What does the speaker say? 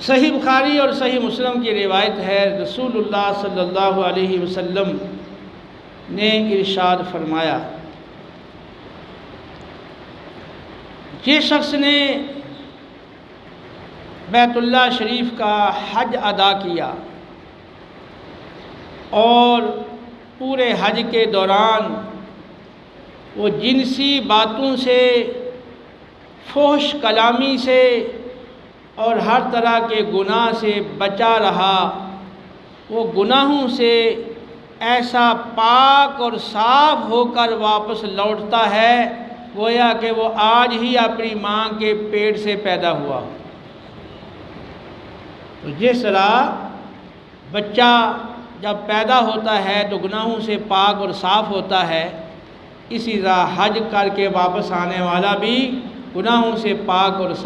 صحیح بخاری اور صحیح مسلم کی روایت ہے، رسول اللہ صلی اللہ علیہ وسلم نے ارشاد فرمایا، جس شخص نے بیت اللہ شریف کا حج ادا کیا اور پورے حج کے دوران وہ جنسی باتوں سے، فحش کلامی سے اور ہر طرح کے گناہ سے بچا رہا، وہ گناہوں سے ایسا پاک اور صاف ہو کر واپس لوٹتا ہے گویا کہ وہ آج ہی اپنی ماں کے پیٹ سے پیدا ہوا۔ تو جس طرح بچہ جب پیدا ہوتا ہے تو گناہوں سے پاک اور صاف ہوتا ہے، اسی طرح حج کر کے واپس آنے والا بھی گناہوں سے پاک اور صاف